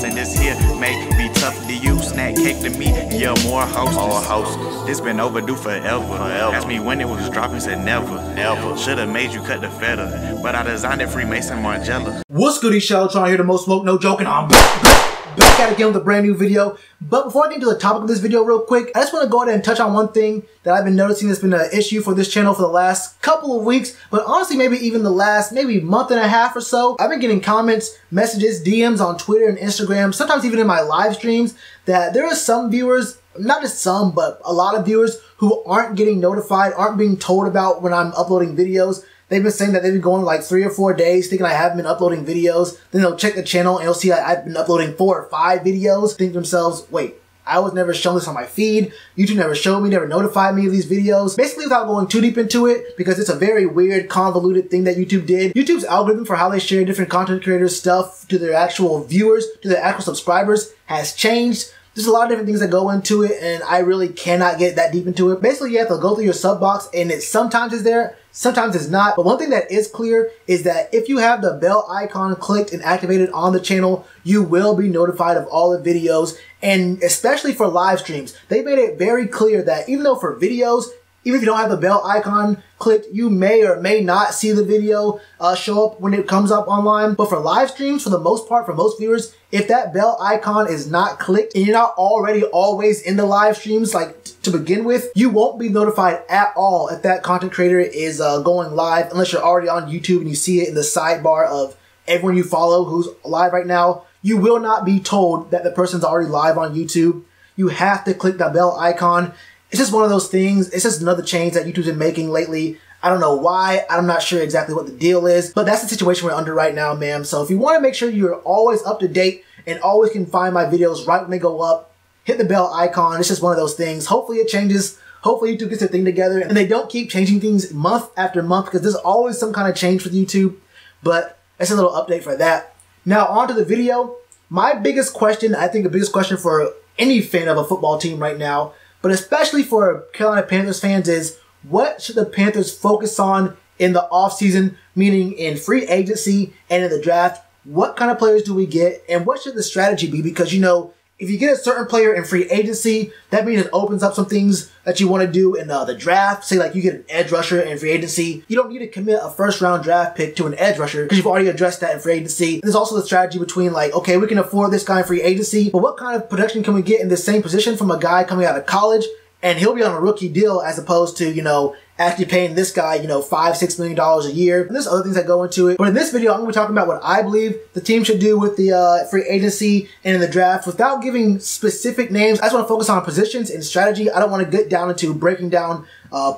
and this here may be tough to you. Snack cake to me, yeah, more hostess. This been overdue forever. Asked me when it was dropping, said never. Should've made you cut the feta, but I designed it Freemason Margiela. What's goody, Shellitronnn here, the most smoke, no joking. I'm back at it again with a brand new video. But before I get into the topic of this video real quick, I just want to go ahead and touch on one thing that I've been noticing that's been an issue for this channel for the last couple of weeks, but honestly maybe even the last month and a half or so. I've been getting comments, messages, DMs on Twitter and Instagram, sometimes even in my live streams, that there are some viewers, not just some, but a lot of viewers who aren't getting notified, aren't being told about when I'm uploading videos. They've been saying that they've been going like 3 or 4 days thinking I haven't been uploading videos. Then they'll check the channel and they'll see I've been uploading 4 or 5 videos. Think to themselves, wait, I was never shown this on my feed. YouTube never showed me, never notified me of these videos. Basically, without going too deep into it, because it's a very weird, convoluted thing that YouTube did. YouTube's algorithm for how they share different content creators' stuff to their actual viewers, to their actual subscribers, has changed. There's a lot of different things that go into it, and I really cannot get that deep into it. Basically, you have to go through your sub box, and it sometimes is there, sometimes it's not. But one thing that is clear is that if you have the bell icon clicked and activated on the channel, you will be notified of all the videos, and especially for live streams. They made it very clear that even though for videos, even if you don't have the bell icon clicked, you may or may not see the video show up when it comes up online. But for live streams, for the most part, for most viewers, if that bell icon is not clicked and you're not already always in the live streams, like to begin with, you won't be notified at all if that content creator is going live, unless you're already on YouTube and you see it in the sidebar of everyone you follow who's live right now. You will not be told that the person's already live on YouTube. You have to click that bell icon. It's just one of those things. It's just another change that YouTube's been making lately. I don't know why. I'm not sure exactly what the deal is, but that's the situation we're under right now, ma'am. So if you want to make sure you're always up to date and always can find my videos right when they go up, hit the bell icon. It's just one of those things. Hopefully it changes. Hopefully YouTube gets their thing together and they don't keep changing things month after month, because there's always some kind of change with YouTube. But that's a little update for that. Now on to the video. My biggest question, I think the biggest question for any fan of a football team right now, but especially for Carolina Panthers fans, is what should the Panthers focus on in the offseason, meaning in free agency and in the draft? What kind of players do we get, and what should the strategy be? Because, you know, if you get a certain player in free agency, that means it opens up some things that you want to do in the draft. Say like you get an edge rusher in free agency. You don't need to commit a first-round draft pick to an edge rusher because you've already addressed that in free agency. There's also the strategy between like, okay, we can afford this guy in free agency, but what kind of production can we get in the same position from a guy coming out of college? And he'll be on a rookie deal as opposed to, you know, actually paying this guy, you know, $5-6 million a year. And there's other things that go into it. But in this video, I'm going to be talking about what I believe the team should do with the free agency and in the draft. Without giving specific names, I just want to focus on positions and strategy. I don't want to get down into breaking down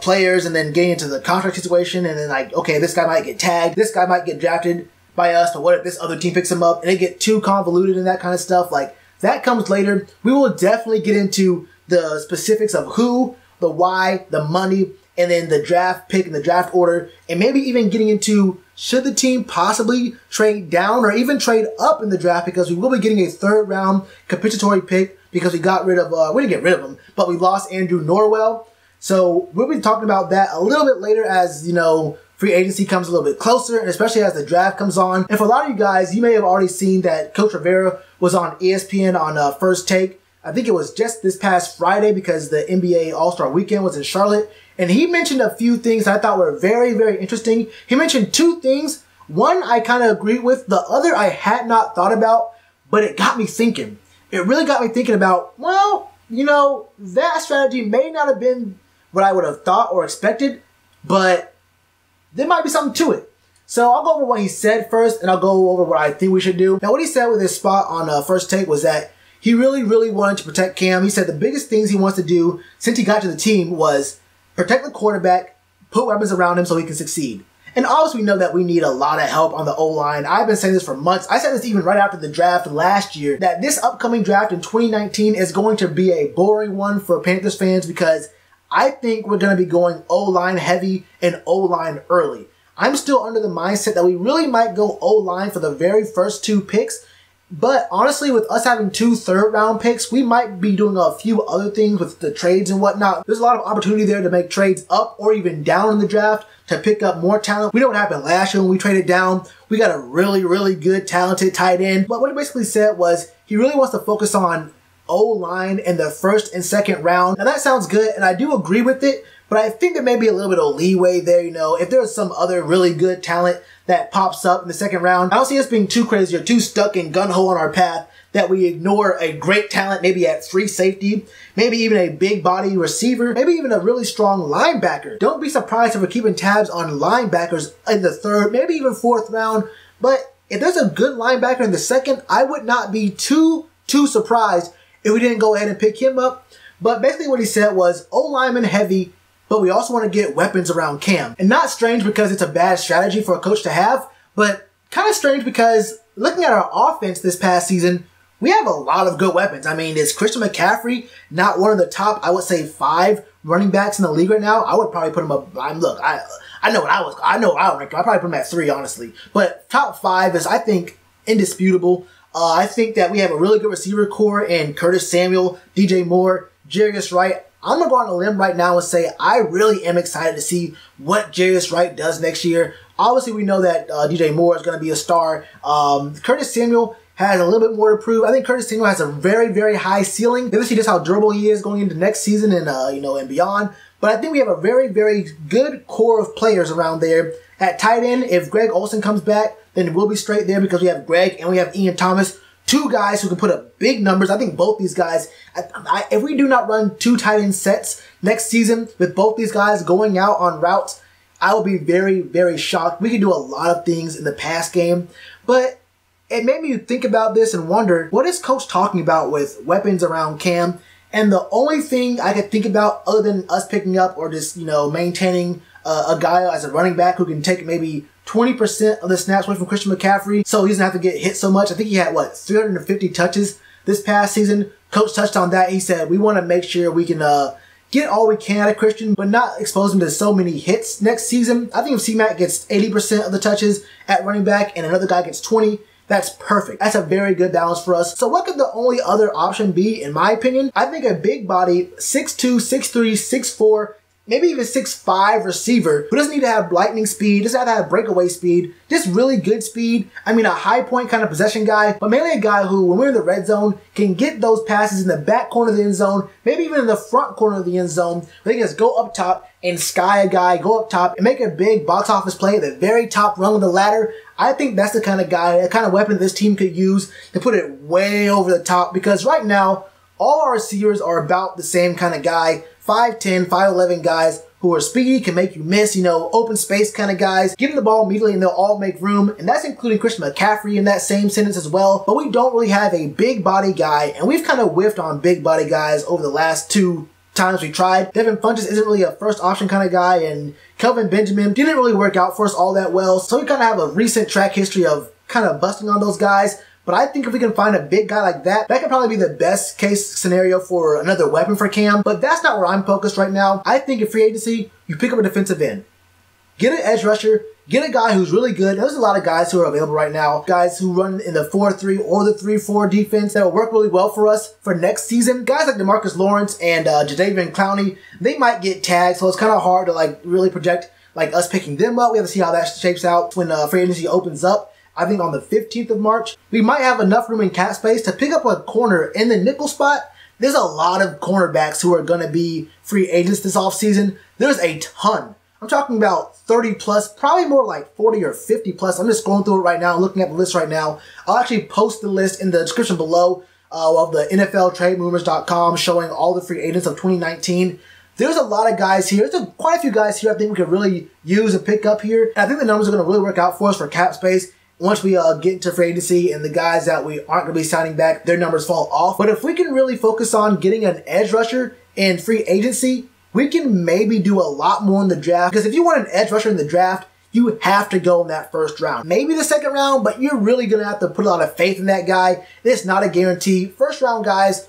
players and then getting into the contract situation and then like, okay, this guy might get tagged, this guy might get drafted by us, but what if this other team picks him up? And they get too convoluted and that kind of stuff. Like, that comes later. We will definitely get into the specifics of who, the why, the money, and then the draft pick and the draft order, and maybe even getting into should the team possibly trade down or even trade up in the draft, because we will be getting a 3rd round compensatory pick because we got rid of, we didn't get rid of him, but we lost Andrew Norwell. So we'll be talking about that a little bit later as, you know, free agency comes a little bit closer, and especially as the draft comes on. And for a lot of you guys, you may have already seen that Coach Rivera was on ESPN on First Take. I think it was just this past Friday because the NBA All-Star Weekend was in Charlotte. And he mentioned a few things I thought were very, very interesting. He mentioned 2 things. One I kind of agreed with. The other I had not thought about, but it got me thinking. It really got me thinking about, well, you know, that strategy may not have been what I would have thought or expected, but there might be something to it. So I'll go over what he said first, and I'll go over what I think we should do. Now, what he said with his spot on First Take was that he really, really wanted to protect Cam. He said the biggest things he wants to do since he got to the team was protect the quarterback, put weapons around him so he can succeed. And obviously we know that we need a lot of help on the O-line. I've been saying this for months. I said this even right after the draft last year, that this upcoming draft in 2019 is going to be a boring one for Panthers fans because I think we're going to be going O-line heavy and O-line early. I'm still under the mindset that we really might go O-line for the very first 2 picks. But honestly, with us having 2 third-round picks, we might be doing a few other things with the trades and whatnot. There's a lot of opportunity there to make trades up or even down in the draft to pick up more talent. We know what happened last year when we traded down. We got a really, really good, talented tight end. But what he basically said was he really wants to focus on O-line in the 1st and 2nd round. Now that sounds good, and I do agree with it, but I think there may be a little bit of leeway there, you know, if there's some other really good talent that pops up in the 2nd round. I don't see us being too crazy or too stuck in gun-ho on our path that we ignore a great talent maybe at free safety, maybe even a big body receiver, maybe even a really strong linebacker. Don't be surprised if we're keeping tabs on linebackers in the 3rd, maybe even 4th round. But if there's a good linebacker in the 2nd, I would not be too surprised if we didn't go ahead and pick him up. But basically what he said was O-lineman heavy, but we also want to get weapons around Cam. And not strange because it's a bad strategy for a coach to have, but kind of strange because looking at our offense this past season, we have a lot of good weapons. I mean, is Christian McCaffrey not one of the top, I would say, 5 running backs in the league right now? I would probably put him up. Look, I know what I would rank him. I'd probably put him at 3, honestly. But top 5 is, I think, indisputable. I think that we have a really good receiver core in Curtis Samuel, DJ Moore, Jarius Wright. I'm going to go on a limb right now and say I really am excited to see what Jarius Wright does next year. Obviously, we know that DJ Moore is going to be a star. Curtis Samuel has a little bit more to prove. I think Curtis Samuel has a very, very high ceiling. Maybe see just how durable he is going into next season and and beyond. But I think we have a very, very good core of players around there. At tight end, if Greg Olsen comes back, then we'll be straight there because we have Greg and we have Ian Thomas. 2 guys who can put up big numbers. I think both these guys, if we do not run 2 tight end sets next season with both these guys going out on routes, I will be very, very shocked. We can do a lot of things in the pass game, but it made me think about this and wonder, what is Coach talking about with weapons around Cam? And the only thing I could think about other than us picking up or just, maintaining a guy as a running back who can take maybe 20% of the snaps away from Christian McCaffrey so he doesn't have to get hit so much. I think he had, 350 touches this past season. Coach touched on that. He said, we want to make sure we can get all we can out of Christian, but not expose him to so many hits next season. I think if C-Mac gets 80% of the touches at running back and another guy gets 20, that's perfect. That's a very good balance for us. So what could the only other option be, in my opinion? I think a big body, 6'2", 6'3", 6'4", maybe even 6'5" receiver who doesn't need to have lightning speed, doesn't have to have breakaway speed, just really good speed. I mean, a high point kind of possession guy, but mainly a guy who, when we're in the red zone, can get those passes in the back corner of the end zone, maybe even in the front corner of the end zone. They can just go up top and sky a guy, go up top and make a big box office play at the very top rung of the ladder. I think that's the kind of guy, the kind of weapon this team could use to put it way over the top, because right now, all our receivers are about the same kind of guy. 5'10", 5'11" guys who are speedy, can make you miss, open space kind of guys. Give them the ball immediately and they'll all make room. And that's including Christian McCaffrey in that same sentence as well. But we don't really have a big body guy, and we've kind of whiffed on big body guys over the last 2 times we tried. Devin Funchess isn't really a first option kind of guy, and Kelvin Benjamin didn't really work out for us all that well. So we kind of have a recent track history of kind of busting on those guys. But I think if we can find a big guy like that, that could probably be the best case scenario for another weapon for Cam. But that's not where I'm focused right now. I think in free agency, you pick up a defensive end. Get an edge rusher. Get a guy who's really good. There's a lot of guys who are available right now. Guys who run in the 4-3 or the 3-4 defense that will work really well for us for next season. Guys like DeMarcus Lawrence and Jadeveon Clowney, they might get tagged, so it's kind of hard to really project us picking them up. We have to see how that shapes out when free agency opens up. I think on the 15th of March, we might have enough room in cap space to pick up a corner in the nickel spot. There's a lot of cornerbacks who are going to be free agents this offseason. There's a ton. I'm talking about 30 plus, probably more like 40 or 50 plus. I'm just going through it right now, looking at the list right now. I'll actually post the list in the description below of the NFLTradeRumors.com showing all the free agents of 2019. There's a lot of guys here. There's quite a few guys here I think we could really use and pick up here. And I think the numbers are going to really work out for us for cap space. Once we get into free agency and the guys that we aren't going to be signing back, their numbers fall off. But if we can really focus on getting an edge rusher in free agency, we can maybe do a lot more in the draft. Because if you want an edge rusher in the draft, you have to go in that first round. Maybe the second round, but you're really going to have to put a lot of faith in that guy. It's not a guarantee. First round guys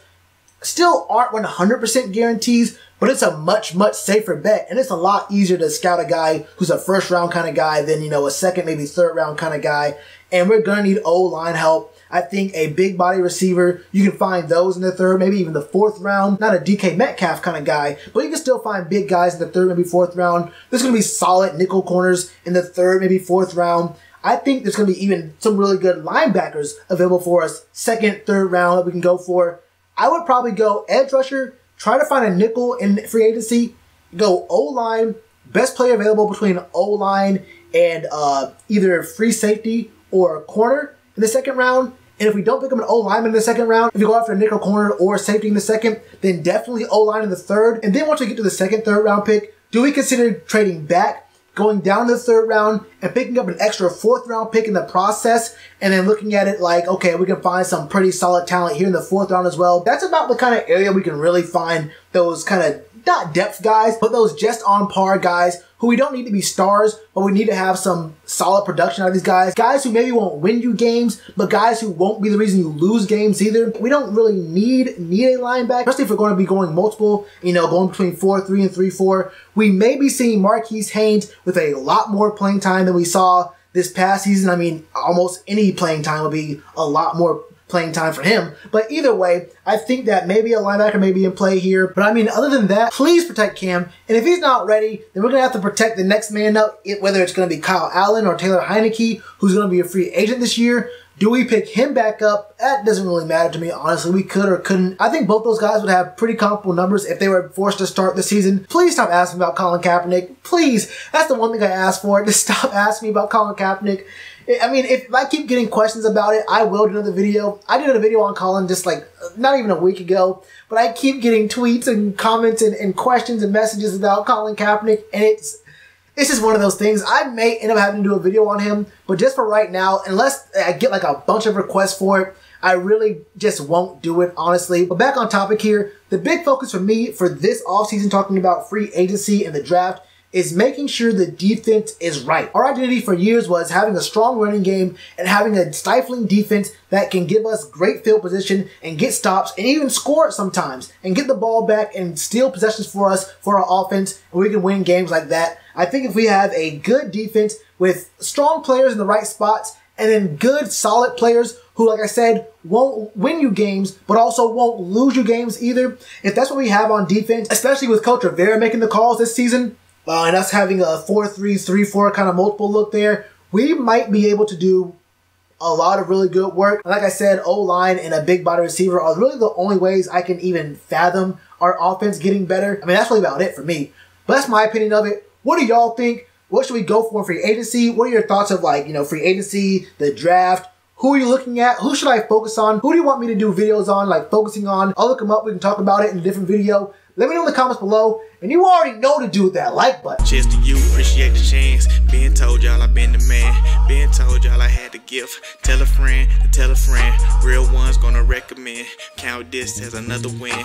still aren't 100% guarantees, but it's a much, much safer bet. And it's a lot easier to scout a guy who's a first round kind of guy than, a second, maybe third round kind of guy. And we're going to need O-line help. I think a big body receiver, you can find those in the third, maybe even the fourth round. Not a DK Metcalf kind of guy, but you can still find big guys in the third, maybe fourth round. There's going to be solid nickel corners in the third, maybe fourth round. I think there's going to be even some really good linebackers available for us second, third round that we can go for. I would probably go edge rusher, try to find a nickel in free agency, go O-line, best player available between O-line and either free safety or corner in the second round. And if we don't pick up an O-lineman in the second round, if you go after a nickel corner or safety in the second, then definitely O-line in the third. And then once we get to the second, third round pick, do we consider trading back, going down to the third round and picking up an extra fourth round pick in the process, and then looking at it like, okay, we can find some pretty solid talent here in the fourth round as well. That's about the kind of area we can really find those kind of, not depth guys, but those just on par guys who we don't need to be stars, but we need to have some solid production out of these guys. Guys who maybe won't win you games, but guys who won't be the reason you lose games either. We don't really need a linebacker, especially if we're going to be going multiple, going between 4-3 and 3-4. We may be seeing Marquise Haynes with a lot more playing time than we saw this past season. I mean, almost any playing time would be a lot more playing time for him. But either way, I think that maybe a linebacker may be in play here. But I mean, other than that, please protect Cam. And if he's not ready, then we're going to have to protect the next man up, whether it's going to be Kyle Allen or Taylor Heineke, who's going to be a free agent this year. Do we pick him back up? That doesn't really matter to me, honestly. We could or couldn't. I think both those guys would have pretty comparable numbers if they were forced to start the season. Please stop asking about Colin Kaepernick. Please. That's the one thing I asked for. Just stop asking me about Colin Kaepernick. I mean, if I keep getting questions about it, I will do another video. I did a video on Colin just like, not even a week ago, but I keep getting tweets and comments and questions and messages about Colin Kaepernick, and it's just one of those things. I may end up having to do a video on him, but just for right now, unless I get like a bunch of requests for it, I really just won't do it, honestly. But back on topic here, the big focus for me for this offseason, talking about free agency and the draft, is making sure the defense is right. Our identity for years was having a strong running game and having a stifling defense that can give us great field position and get stops and even score sometimes and get the ball back and steal possessions for us for our offense, and we can win games like that. I think if we have a good defense with strong players in the right spots and then good, solid players who, like I said, won't win you games, but also won't lose you games either. If that's what we have on defense, especially with Coach Rivera making the calls this season, and us having a 4-3, 3-4 kind of multiple look there, we might be able to do a lot of really good work. Like I said, O-line and a big body receiver are really the only ways I can even fathom our offense getting better. I mean, that's really about it for me. But that's my opinion of it. What do y'all think? What should we go for in free agency? What are your thoughts of, like, free agency, the draft? Who are you looking at? Who should I focus on? Who do you want me to do videos on, like focusing on? I'll look them up. We can talk about it in a different video. Let me know in the comments below. And you already know to do with that like button. Cheers to you, appreciate the chance. Being told y'all I been the man. Being told y'all I had the gift. Tell a friend to tell a friend. Real ones gonna recommend. Count this as another win.